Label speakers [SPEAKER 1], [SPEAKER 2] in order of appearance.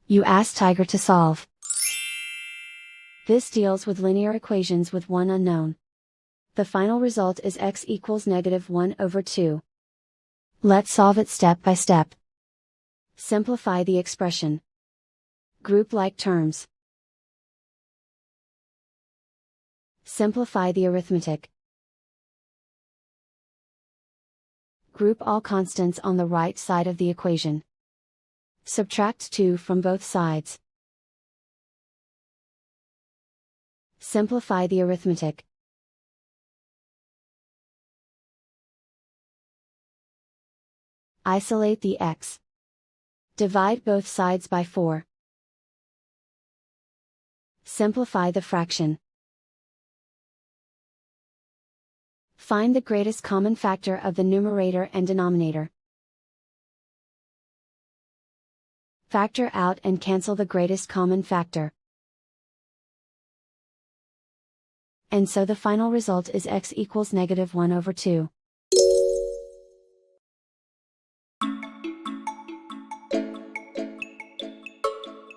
[SPEAKER 1] You ask Tiger to solve. This deals with linear equations with one unknown. The final result is x equals -1/2. Let's solve it step by step. Simplify the expression. Group like terms. Simplify the arithmetic. Group all constants on the right side of the equation. Subtract 2 from both sides. Simplify the arithmetic. Isolate the x. Divide both sides by 4. Simplify the fraction. Find the greatest common factor of the numerator and denominator. Factor out and cancel the greatest common factor. And so the final result is x equals -1/2.